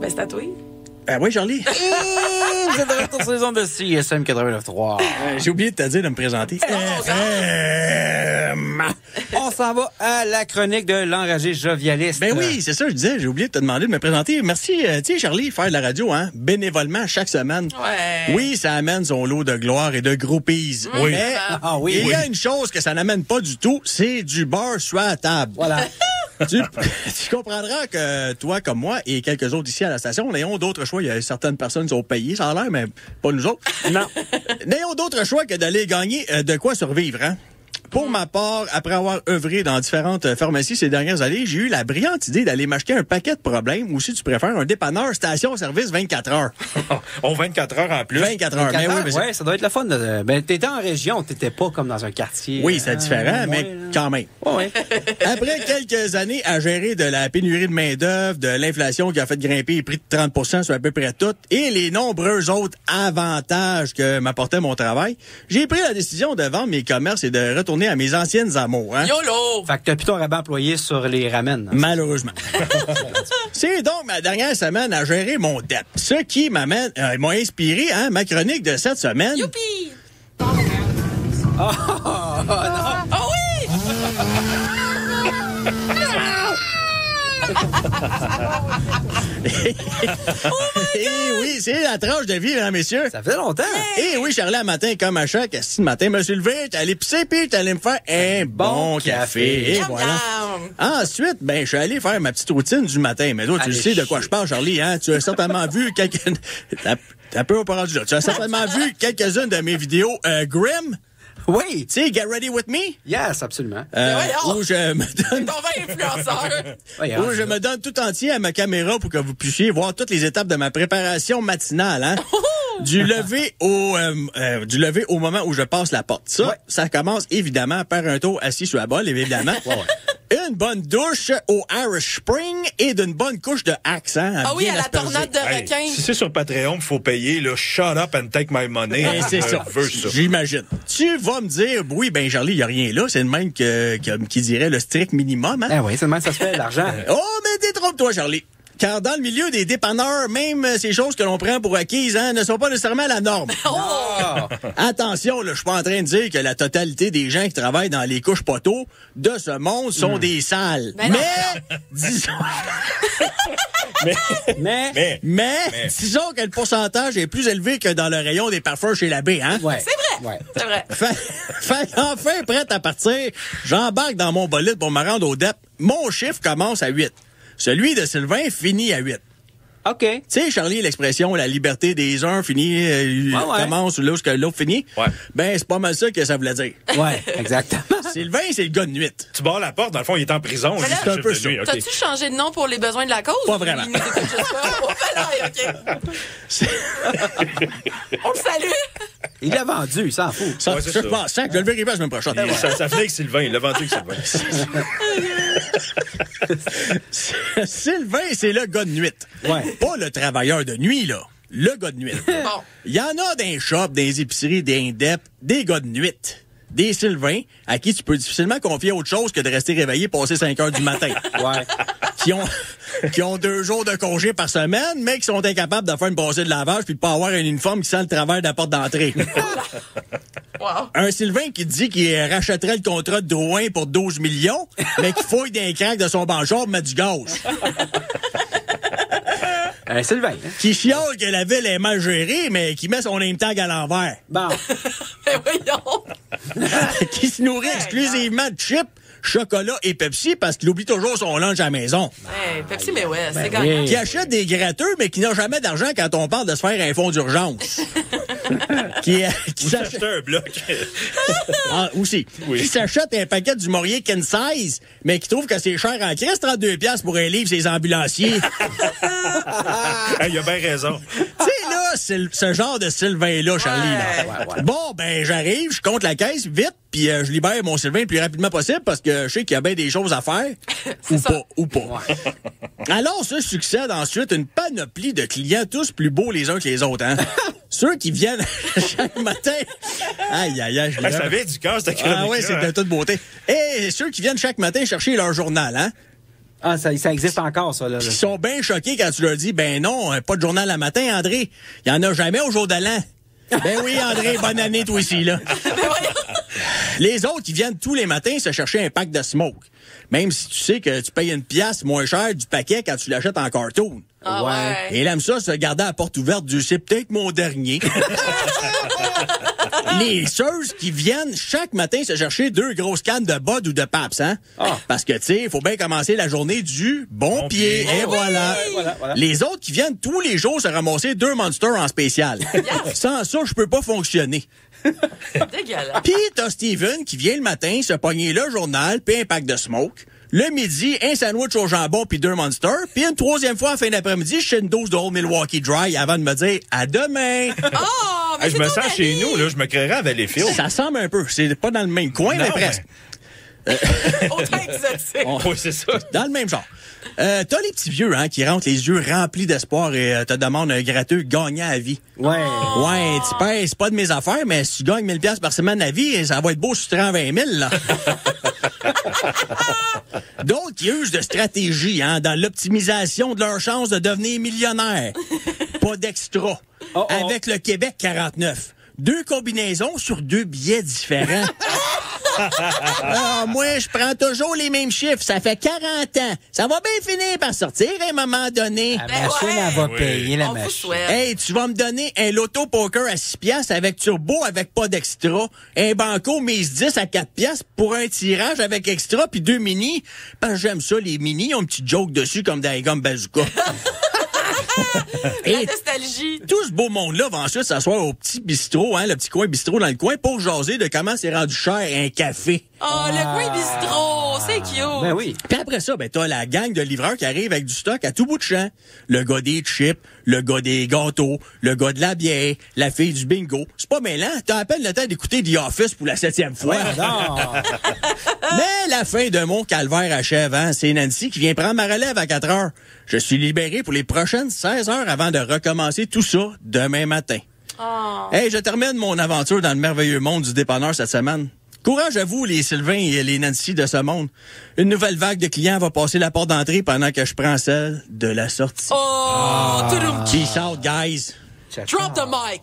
Ben, c'est à toi. Oui, Charlie. Vous êtes de retour sur les ondes de CISM 89.3. J'ai oublié de te dire de me présenter. On s'en va à la chronique de l'enragé jovialiste. Ben oui, c'est ça, je disais. J'ai oublié de te demander de me présenter. Merci, tu sais, Charlie, faire de la radio, hein, bénévolement chaque semaine. Ouais. Oui, ça amène son lot de gloire et de groupies. Oui. Mais Ah oui. il y a une chose que ça n'amène pas du tout, c'est du beurre sur la table. Voilà. Tu comprendras que toi, comme moi, et quelques autres ici à la station, n'ayons d'autres choix. Il y a certaines personnes qui sont payées, ça a l'air, mais pas nous autres. Non. N'ayons d'autre choix que d'aller gagner de quoi survivre, hein? Pour ma part, après avoir œuvré dans différentes pharmacies ces dernières années, j'ai eu la brillante idée d'aller m'acheter un paquet de problèmes, ou si tu préfères, un dépanneur station-service 24 heures. On 24 heures en plus. 24 heures, mais oui, mais ouais, ça doit être le fun. Ben, t'étais en région, t'étais pas comme dans un quartier. oui, c'est différent, mais quand même. Ouais. Après quelques années à gérer de la pénurie de main-d'œuvre, de l'inflation qui a fait grimper les prix de 30% sur à peu près tout, et les nombreux autres avantages que m'apportait mon travail, j'ai pris la décision de vendre mes commerces et de retourner à mes anciennes amours. Hein? YOLO! Fait que t'as plus ton rabat employé sur les ramen. Malheureusement. C'est donc ma dernière semaine à gérer mon dette. Ce qui m'a inspiré ma chronique de cette semaine. Youpi! Oh, Oh oui! Et oui, c'est la tranche de vie, hein, messieurs. ça fait longtemps. Et oui, Charlie, un matin, comme à chaque matin, me suis levé, j'étais allé pisser, puis j'étais allé me faire un bon café. Et Miam, voilà. miam. Ensuite, ben, je suis allé faire ma petite routine du matin. Mais toi, tu Allez, sais de quoi je parle, Charlie, hein? Tu as certainement vu T'as un peu pas rendu là. Tu as certainement vu quelques-unes de mes vidéos Grimm. Oui. Tu sais, Get Ready With Me? Yes, absolument. voyons. Où je me donne... Ton vin influenceur. Ouais, Où je me donne tout entier à ma caméra pour que vous puissiez voir toutes les étapes de ma préparation matinale, hein? Du lever au moment où je passe la porte. Ça, ça commence évidemment par un tour assis sur la bolle, évidemment. Une bonne douche au Irish Spring et d'une bonne couche de Axe, hein? Ah oui, bien à la aspergée. tornade de Hey, requin. si c'est sur Patreon, il faut payer, là, shut up and take my money. Et c'est ça. Je veux ça. J'imagine. Tu vas me dire, oui, ben, Charlie, il n'y a rien là. C'est le même qui dirait le strict minimum, hein? Ah oui, c'est le même ça se fait, l'argent. Oh, mais détrompe-toi, Charlie. Car dans le milieu des dépanneurs, même ces choses que l'on prend pour acquises, hein, ne sont pas nécessairement la norme. Ah. Attention, là, je suis pas en train de dire que la totalité des gens qui travaillent dans les couches poteaux de ce monde sont des sales. Ben non. Mais, disons... Mais. Mais, disons que le pourcentage est plus élevé que dans le rayon des parfums chez l'abbé, hein? Ouais. C'est vrai. Ouais. C'est vrai. Fait enfin, prête à partir, j'embarque dans mon bolide pour me rendre au DEP. Mon chiffre commence à 8. Celui de Sylvain finit à 8. OK. Tu sais, Charlie, l'expression « la liberté des uns finit, commence là où l'autre finit Ouais. ». Ben, c'est pas mal ça que ça voulait dire. Ouais, exactement. Sylvain, c'est le gars de nuit. Tu barres la porte, dans le fond, il est en prison. Mais là, c'est un peu ça. T'as-tu changé de nom pour les besoins de la cause? Pas vraiment. Il nous écoute juste pas. Oh, ben là, OK. On le salue. Il l'a vendu, il s'en fout. Ça, Ouais, c'est je ça. pense que je le vérifie la semaine prochaine. Ça finit avec Sylvain. Il l'a vendu avec Sylvain. Sylvain, c'est le gars de nuit. Ouais. Pas le travailleur de nuit, là. Le gars de nuit. Bon. Il y en a dans les shops, dans les épiceries, des indep, des gars de nuit. Des Sylvains à qui tu peux difficilement confier autre chose que de rester réveillé passer 5 heures du matin. Ouais. Qui ont 2 jours de congé par semaine, mais qui sont incapables de faire une brassée de lavage puis de pas avoir un uniforme qui sent le travers de la porte d'entrée. Wow. Un Sylvain qui dit qu'il rachèterait le contrat de Drouin pour 12 millions, mais qui fouille dans les craques de son banchard pour mettre du gaz. Sylvain. Hein? Qui chiale que la ville est mal gérée, mais qui met son name tag à l'envers. Bon. Ben voyons. Qui se nourrit exclusivement de chips, chocolat et Pepsi parce qu'il oublie toujours son lunch à la maison. Hey, Pepsi, mais ouais, c'est oui. gagnant. Qui achète des gratteux, mais qui n'a jamais d'argent quand on parle de se faire un fonds d'urgence. qui s'achète... C'est un bloc. Aussi. Oui. Qui s'achète un paquet du Maurier Ken Size, mais qui trouve que c'est cher en crise, 32 piastres pour un livre, ses ambulanciers. Il a bien raison. Tu sais, là, c'est ce genre de Sylvain-là, Charlie. Là. Ouais. Bon, ben, j'arrive, je compte la caisse vite, puis je libère mon Sylvain le plus rapidement possible parce que je sais qu'il y a bien des choses à faire. ou pas. Alors, ça succède ensuite une panoplie de clients, tous plus beaux les uns que les autres, hein. Ceux qui viennent chaque matin. Aïe, je Ça avait du cœur, cette chronique. Ah oui, c'est de toute beauté. Et ceux qui viennent chaque matin chercher leur journal, hein. Ah, ça existe encore, ça, là. Ils sont bien choqués quand tu leur dis, ben non, pas de journal le matin, André. Il y en a jamais au jour de l'an. Ben oui, André, bonne année, toi aussi, là. Les autres, ils viennent tous les matins se chercher un pack de smoke. Même si tu sais que tu payes une pièce moins cher du paquet quand tu l'achètes en cartoon. Ah ouais. Et il aime ça, se garder à la porte ouverte du « c'est peut-être mon dernier ». Les seuls qui viennent chaque matin se chercher 2 grosses cannes de Bud ou de Pabst, hein? Ah. Parce que, tu sais, il faut bien commencer la journée du bon pied. Et voilà. Voilà. Les autres qui viennent tous les jours se ramasser 2 Monsters en spécial. Sans ça, je peux pas fonctionner. Dégueulasse. Puis t'as Steven qui vient le matin se pogner le journal puis un pack de smoke. Le midi, un sandwich au jambon puis 2 Monsters. Puis une troisième fois, en fin d'après-midi, je fais une dose de Old Milwaukee Dry avant de me dire « à demain ». Oh, mais Hey, je me sens chez nous, là, je me créerais à Valleyfield. Ça semble un peu. C'est pas dans le même coin, mais Non, presque. Autant exotique. Oui, c'est ça. Dans le même genre. T'as les petits vieux hein, qui rentrent les yeux remplis d'espoir et te demandent un gratteux gagnant à vie. Ouais. Ouais, tu payes, c'est pas de mes affaires, mais si tu gagnes 1000 pièces par semaine à vie, ça va être beau si tu te rends 20 000, là. D'autres qui usent de stratégie hein, dans l'optimisation de leur chance de devenir millionnaire. Pas d'extra. Oh, oh. Avec le Québec 49. 2 combinaisons sur 2 billets différents. Ah, moi, je prends toujours les mêmes chiffres. Ça fait 40 ans. Ça va bien finir par sortir à un moment donné. La Ben machine, ouais. elle va Oui. payer, la On vous machine. souhaite. Hey, tu vas me donner un loto poker à 6 piastres avec turbo avec pas d'extra, un banco mise 10 à 4 piastres pour un tirage avec extra puis 2 mini. Parce que j'aime ça, les mini, ils ont un petit joke dessus comme dans les gommes bazooka. La Et nostalgie. tout ce beau monde-là va ensuite s'asseoir au petit bistrot, hein, le petit coin bistrot dans le coin pour jaser de comment c'est rendu cher un café. Oh, le coin bistrot, c'est cute. Ben oui. Puis après ça, ben t'as la gang de livreurs qui arrive avec du stock à tout bout de champ. Le gars des chips, le gars des gâteaux, le gars de la bière, la fille du bingo. C'est pas mêlant, t'as à peine le temps d'écouter The Office pour la 7e fois. Non. Mais la fin de mon calvaire achève, hein. C'est Nancy qui vient prendre ma relève à 4 heures. Je suis libéré pour les prochaines 16 heures avant de recommencer tout ça demain matin. Oh. Hey, je termine mon aventure dans le merveilleux monde du dépanneur cette semaine. Courage à vous, les Sylvain et les Nancy de ce monde. Une nouvelle vague de clients va passer la porte d'entrée pendant que je prends celle de la sortie. Oh, toudoum. Peace out, guys. Drop the mic.